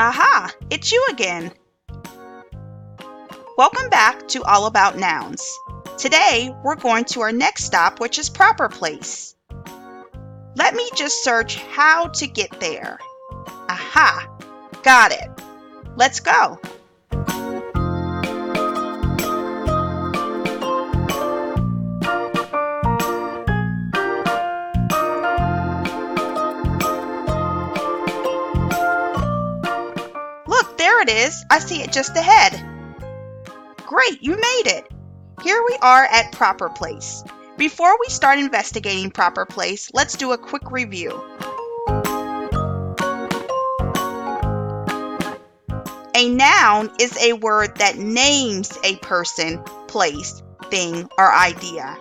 Aha, it's you again. Welcome back to All About Nouns. Today, we're going to our next stop, which is proper place. Let me just search how to get there. Aha, got it. Let's go. Look, there it is. I see it just ahead. Great, you made it. Here we are at proper place. Before we start investigating proper place, let's do a quick review. A noun is a word that names a person, place, thing, or idea.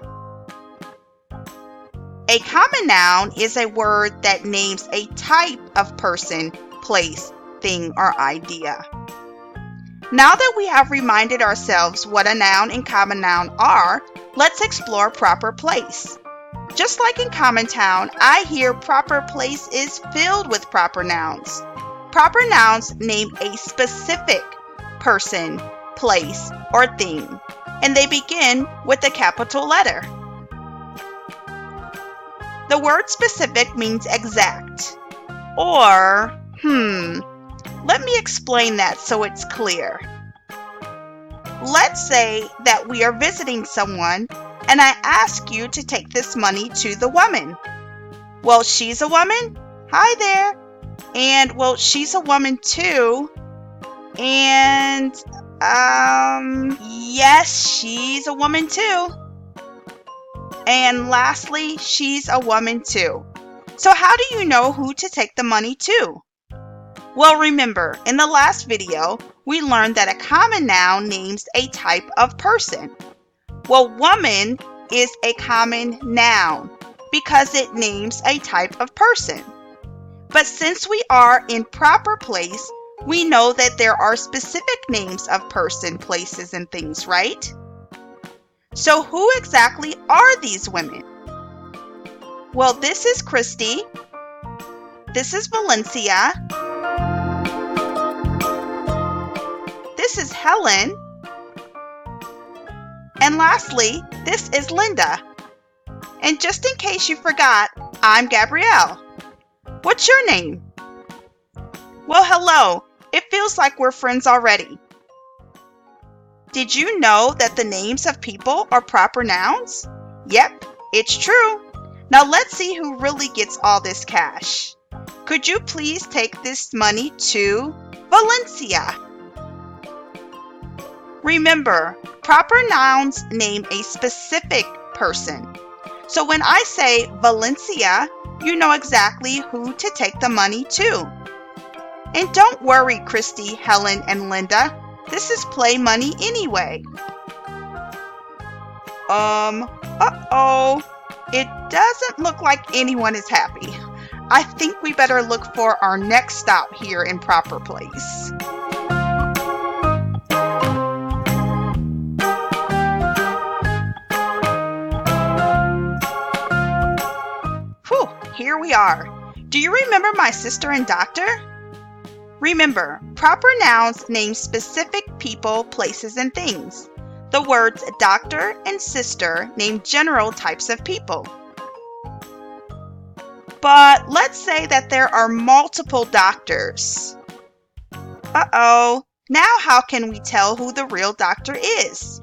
A common noun is a word that names a type of person, place, thing, or idea. Now that we have reminded ourselves what a noun and common noun are, let's explore proper place. Just like in Common Town, I hear proper place is filled with proper nouns. Proper nouns name a specific person, place, or thing, and they begin with a capital letter. The word specific means exact, or, let me explain that so it's clear. Let's say that we are visiting someone and I ask you to take this money to the woman. Well, she's a woman? Hi there. And, well, she's a woman too. And, yes, she's a woman too. And lastly, she's a woman too. So how do you know who to take the money to? Well, remember, in the last video, we learned that a common noun names a type of person. Well, woman is a common noun because it names a type of person. But since we are in proper place, we know that there are specific names of person, places, and things, right? So who exactly are these women? Well, this is Christy. This is Valencia. This is Helen. And lastly, this is Linda. And just in case you forgot, I'm Gabrielle. What's your name? Well, hello. It feels like we're friends already. Did you know that the names of people are proper nouns? Yep, it's true. Now let's see who really gets all this cash. Could you please take this money to Valencia? Remember, proper nouns name a specific person. So when I say Valencia, you know exactly who to take the money to. And don't worry, Christy, Helen, and Linda. This is play money anyway. Uh-oh. It doesn't look like anyone is happy. I think we better look for our next stop here in proper place. Whew, here we are. Do you remember my sister and doctor? Remember, proper nouns name specific people, places, and things. The words doctor and sister name general types of people. But let's say that there are multiple doctors. Uh-oh, now how can we tell who the real doctor is?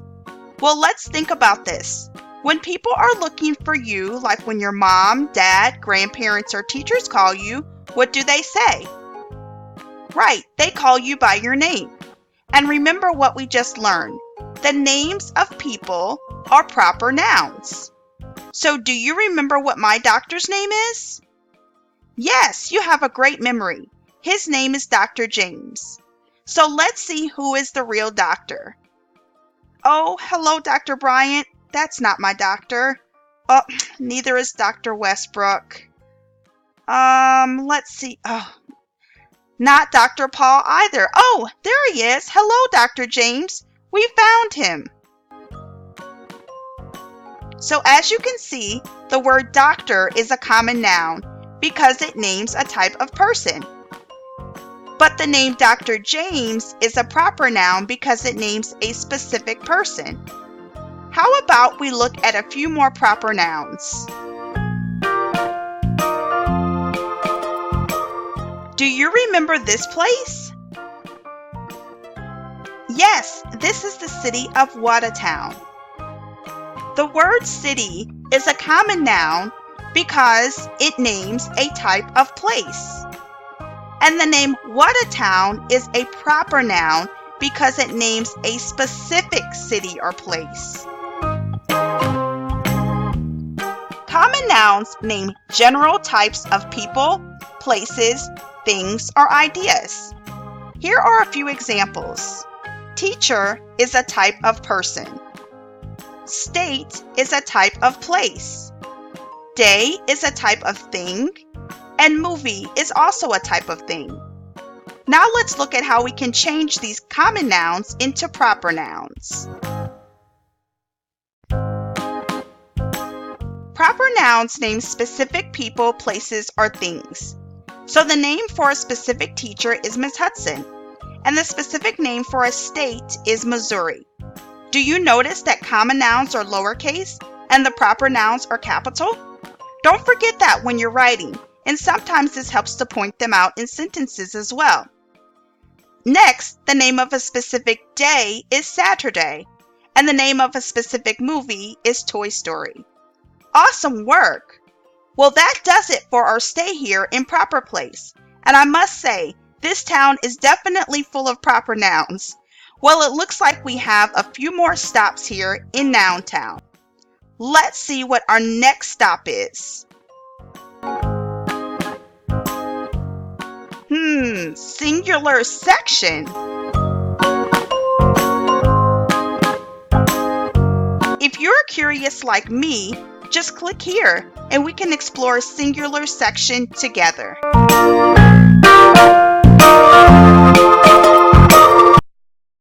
Well, let's think about this. When people are looking for you, like when your mom, dad, grandparents, or teachers call you, what do they say? Right, they call you by your name. And remember what we just learned. The names of people are proper nouns. So do you remember what my doctor's name is? Yes, you have a great memory. His name is Dr. James. So let's see who is the real doctor. Oh, hello, Dr. Bryant. That's not my doctor. Oh, neither is Dr. Westbrook. Let's see. Oh, not Dr. Paul either. Oh, there he is. Hello, Dr. James. We found him. So as you can see, the word doctor is a common noun because it names a type of person. But the name Dr. James is a proper noun because it names a specific person. How about we look at a few more proper nouns? Do you remember this place? Yes, this is the city of Watertown. The word city is a common noun because it names a type of place. And the name Watertown is a proper noun because it names a specific city or place. Common nouns name general types of people, places, things, or ideas. Here are a few examples. Teacher is a type of person. State is a type of place. Day is a type of thing. And movie is also a type of thing. Now let's look at how we can change these common nouns into proper nouns. Proper nouns name specific people, places, or things. So the name for a specific teacher is Miss Hudson, and the specific name for a state is Missouri. Do you notice that common nouns are lowercase and the proper nouns are capital? Don't forget that when you're writing, and sometimes this helps to point them out in sentences as well. Next, the name of a specific day is Saturday, and the name of a specific movie is Toy Story. Awesome work! Well, that does it for our stay here in proper place. And I must say, this town is definitely full of proper nouns. Well, it looks like we have a few more stops here in Noun Town. Let's see what our next stop is. Singular section. If you're curious like me, just click here and we can explore singular section together.